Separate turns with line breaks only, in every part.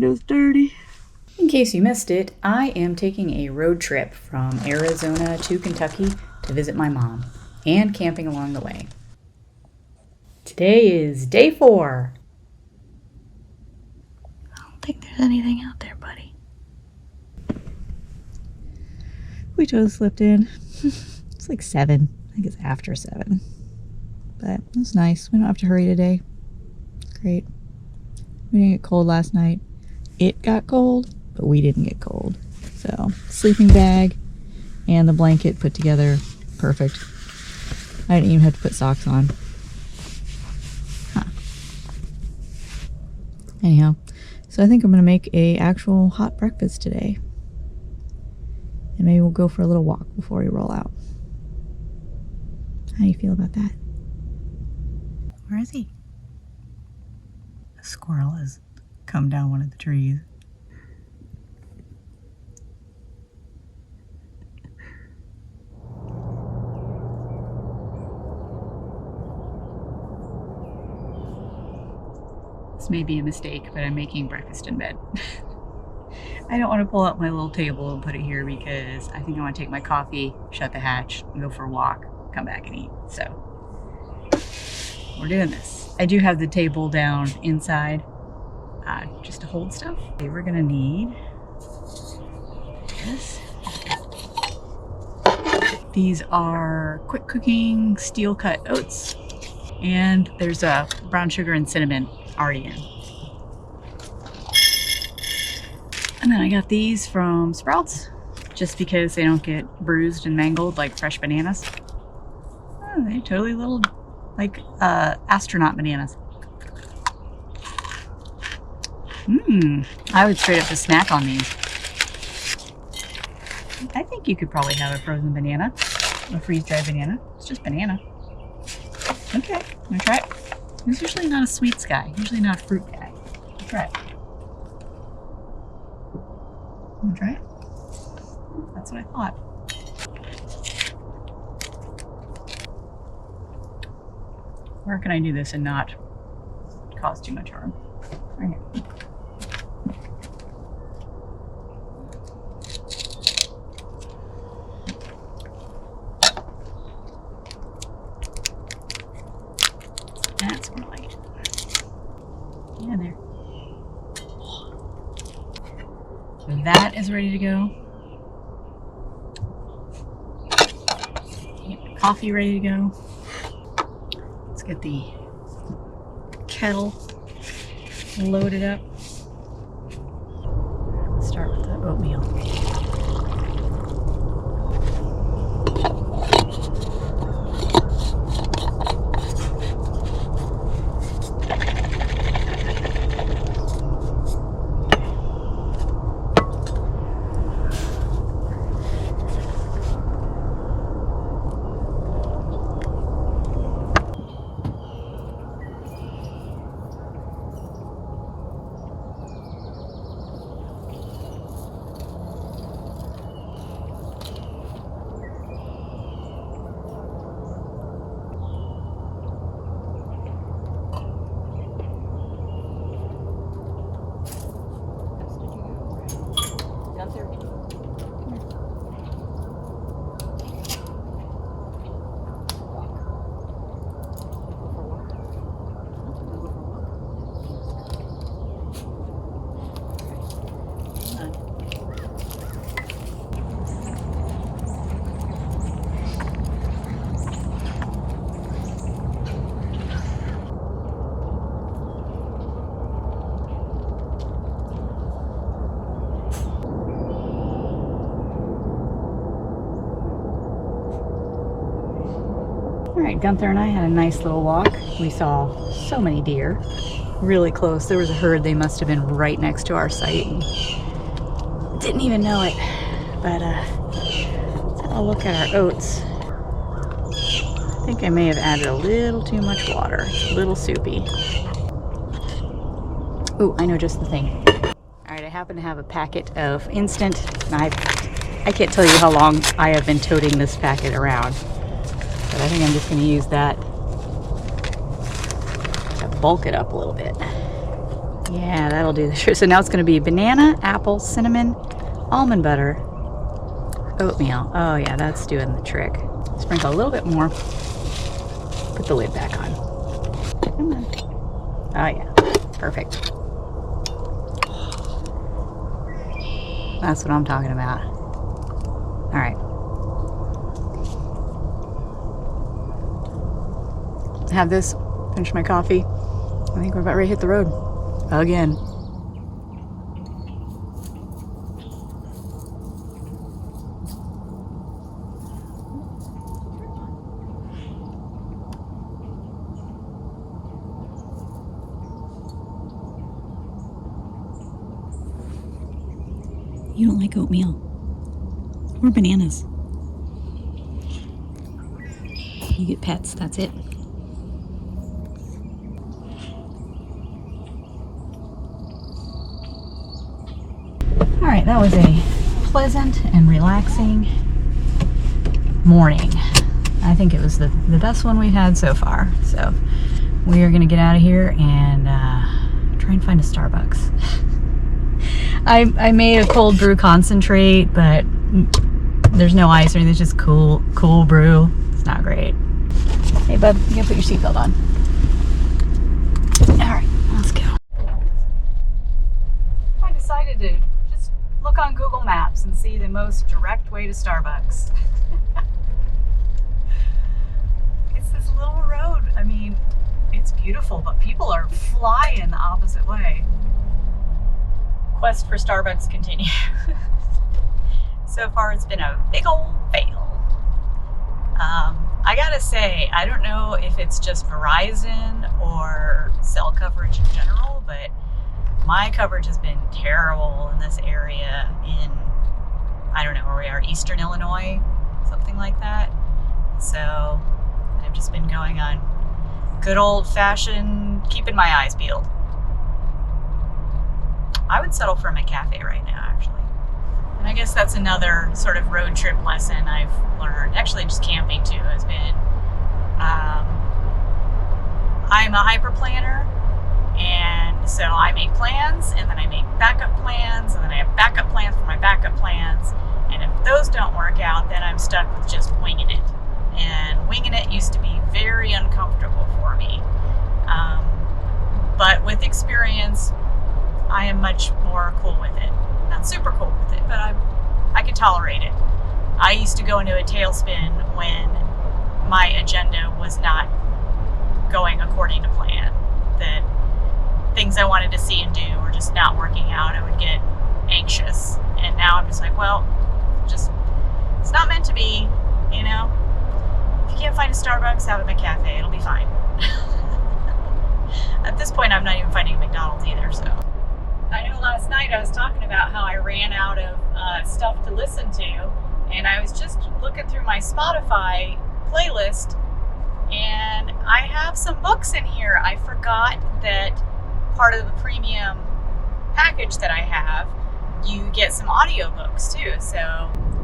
window's dirty.
In case you missed it, I am taking a road trip from Arizona to Kentucky to visit my mom, and camping along the way. Today is day 4.
I don't think there's anything out there, buddy. We totally slipped in. It's like 7. I think it's after 7. But it was nice. We don't have to hurry today. Great. We didn't get cold last night. It got cold, but we didn't get cold. So, sleeping bag and the blanket put together. Perfect. I didn't even have to put socks on. Huh. Anyhow, so I think I'm going to make a actual hot breakfast today. And maybe we'll go for a little walk before we roll out. How do you feel about that? Where is he? A squirrel has come down one of the trees.
This may be a mistake, but I'm making breakfast in bed. I don't want to pull out my little table and put it here because I think I want to take my coffee, shut the hatch, and go for a walk, come back and eat. So we're doing this. I do have the table down inside just to hold stuff. Okay, we're gonna need this. These are quick cooking steel cut oats, and there's a brown sugar and cinnamon already in. And then I got these from Sprouts just because they don't get bruised and mangled like fresh bananas. Oh, they're totally little like astronaut bananas. I would straight up just snack on these. I think you could probably have a frozen banana, a freeze-dried banana. It's just banana. Okay, I'm gonna try it. He's usually not a sweets guy, usually not a fruit guy. I'll try it. I'm gonna try it. That's what I thought. Where can I do this and not cause too much harm? Right here. That's more like it. Yeah, there. That is ready to go. Get the coffee ready to go. Let's get the kettle loaded up. Let's start with the oatmeal. Alright, Gunther and I had a nice little walk. We saw so many deer. Really close. There was a herd. They must have been right next to our site. And didn't even know it. But let's have a look at our oats. I think I may have added a little too much water. It's a little soupy. Ooh, I know just the thing. Alright, I happen to have a packet of instant. I can't tell you how long I have been toting this packet around. But I think I'm just going to use that to bulk it up a little bit.
Yeah, that'll do the trick. So now it's going to be banana, apple, cinnamon, almond butter, oatmeal. Oh yeah, that's doing the trick. Sprinkle a little bit more. Put the lid back on. Come on. Oh yeah, perfect. That's what I'm talking about. All right. Have this, finish my coffee. I think we're about ready to hit the road again. You don't like oatmeal or bananas. You get pets, that's it. All right, that was a pleasant and relaxing morning. I think it was the best one we've had so far. So we are gonna get out of here and try and find a Starbucks. I made a cold brew concentrate, but there's no ice or anything. It's just cool brew. It's not great. Hey, bub, you gotta put your seatbelt on. All right, let's go. I decided to just look on Google Maps and see the most direct way to Starbucks. It's this little road. I mean, it's beautiful, but people are flying the opposite way. Quest for Starbucks continues. So far it's been a big old fail. I gotta say, I don't know if it's just Verizon or cell coverage in general, but my coverage has been terrible in this area in, I don't know where we are, Eastern Illinois, something like that. So I've just been going on good old fashioned keeping my eyes peeled. I would settle for a McCafe right now, actually. And I guess that's another sort of road trip lesson I've learned. Actually, just camping too has been. I'm a hyper planner, and so I make plans, and then I make backup plans, and then I have backup plans for my backup plans. And if those don't work out, then I'm stuck with just winging it. And winging it used to be very uncomfortable for me. But with experience, I am much more cool with it. Not super cool with it, but I can tolerate it. I used to go into a tailspin when my agenda was not going according to plan. That things I wanted to see and do were just not working out. I would get anxious. And now I'm just like, well, it's not meant to be, you know? If you can't find a Starbucks, have a McCafe. It'll be fine. At this point, I'm not even finding a McDonald's either, so. I know last night I was talking about how I ran out of stuff to listen to, and I was just looking through my Spotify playlist, and I have some books in here. I forgot that part of the premium package that I have, you get some audiobooks too. So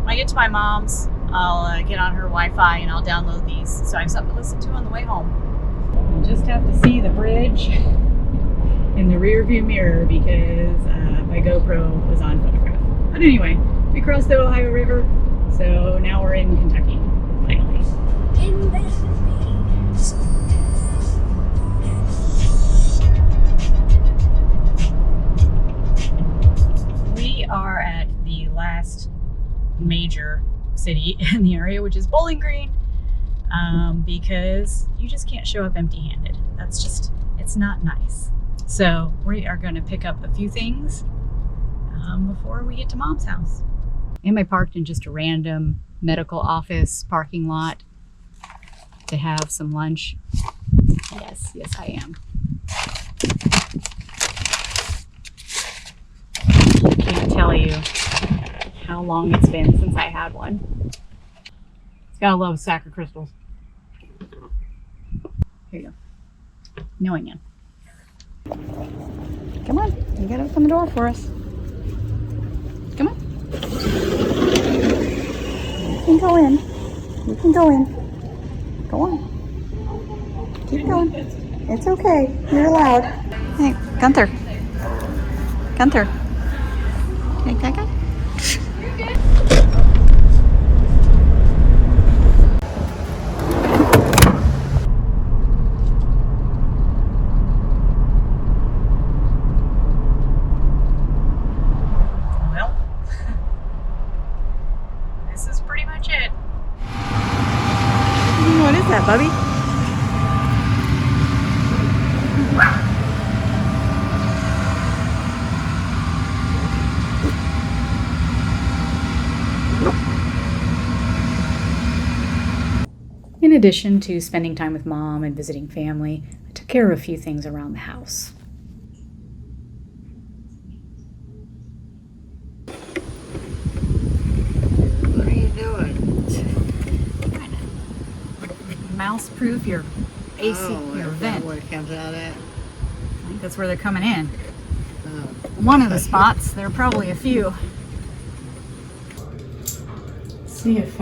when I get to my mom's, I'll get on her Wi-Fi and I'll download these, so I have something to listen to on the way home. I just have to see the bridge in the rear view mirror because my GoPro was on photograph. But anyway, we crossed the Ohio River, so now we're in Kentucky, finally. We are at the last major city in the area, which is Bowling Green, because you just can't show up empty-handed. That's just, it's not nice. So we are going to pick up a few things before we get to Mom's house. Am I parked in just a random medical office parking lot to have some lunch? Yes, I am. I can't tell you how long it's been since I had one. It's gotta love a sack of crystals. Here you go. Knowing you. Come on, you gotta open the door for us. Come on. You can go in. You can go in. Go on. Keep going. It's okay. You're allowed. Hey, Gunther. Gunther. Hey, Gaga.
Well, this is pretty much it.
What is that, Bubby?
In addition to spending time with Mom and visiting family, I took care of a few things around the house.
What are you doing?
Mouse-proof your AC, your
is that
vent.
where it comes out at?
I think that's where they're coming in.
Oh.
One of the spots. There are probably a few. See if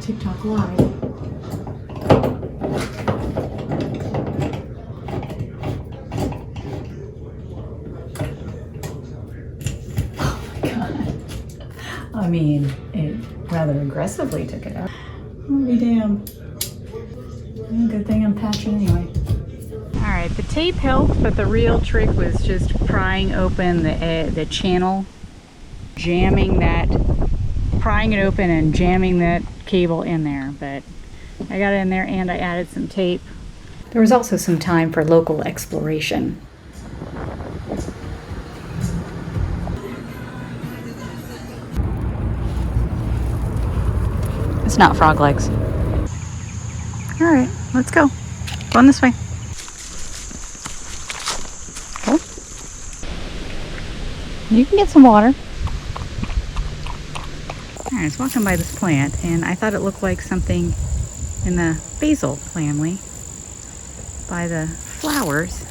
TikTok Live. I mean, it rather aggressively took it out. I'll be damned. Good thing I'm patching anyway. Alright, the tape helped, but the real trick was just prying open the channel, prying it open and jamming that cable in there. But I got it in there and I added some tape. There was also some time for local exploration.
It's not frog legs. All right, let's go. Going this way. Oh. You can get some water.
All right, I was walking by this plant and I thought it looked like something in the basil family by the flowers.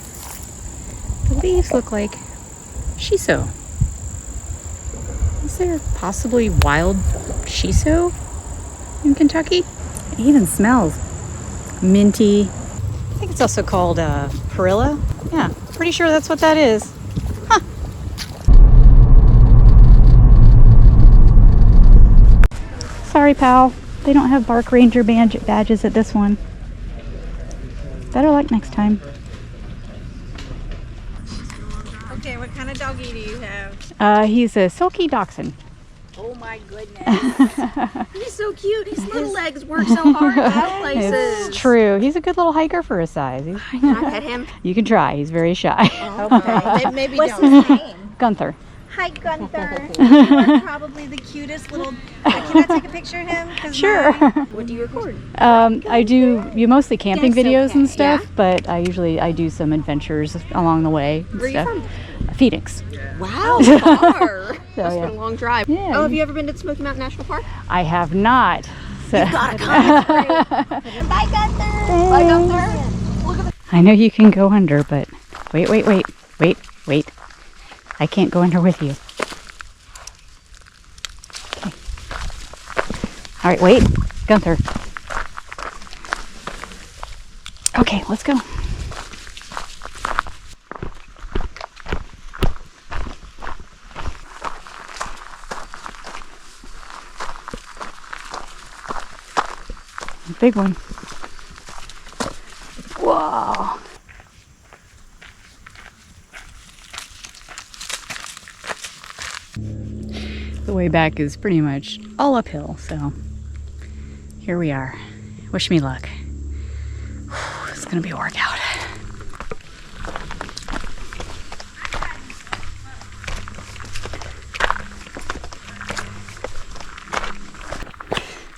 The leaves look like shiso. Is there possibly wild shiso in Kentucky? It even smells minty. I think it's also called perilla. Yeah, pretty sure that's what that is. Huh. Sorry, pal. They don't have Bark Ranger badges at this one. Better luck next time.
Okay, what kind of doggy do you have?
He's a silky dachshund.
Oh my goodness. He's so cute. His little legs work so hard to go places.
It's true. He's a good little hiker for his size.
Can I pet him?
You can try. He's very shy.
Okay. Maybe
What's
don't.
his name?
Gunther.
Hi, Gunther. You are probably the cutest little... Can I take a picture of him? 'Cause
Sure.
What do you record?
I do mostly camping
That's
videos
okay,
and stuff,
yeah.
but I do some adventures along the way. And
Where are you
stuff.
from?
Phoenix.
Wow, far. That's
yeah.
been a long drive.
Yeah.
Oh, have you ever been to Smoky Mountain National Park?
I have not. So.
You gotta come. It's great. Bye, Gunther. Bye, Gunther. Look at the...
I know you can go under, but wait. I can't go under with you. Okay. All right, wait, Gunther. Okay, let's go. Big one. Whoa. The way back is pretty much all uphill, so here we are. Wish me luck. Whew, it's gonna be a workout.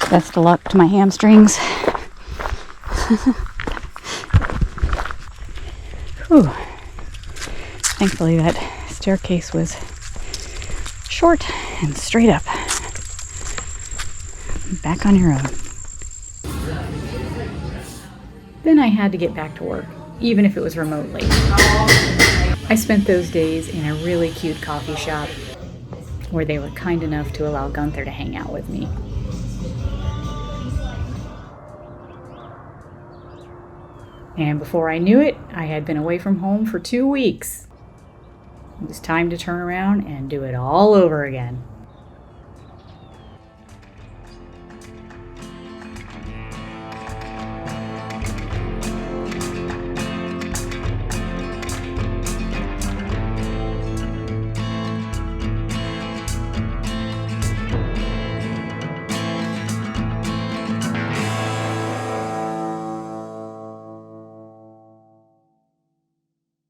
Best of luck to my hamstrings. Whew. Thankfully that staircase was short and straight up. Back on your own. Then I had to get back to work, even if it was remotely. I spent those days in a really cute coffee shop where they were kind enough to allow Gunther to hang out with me. And before I knew it, I had been away from home for 2 weeks. It was time to turn around and do it all over again.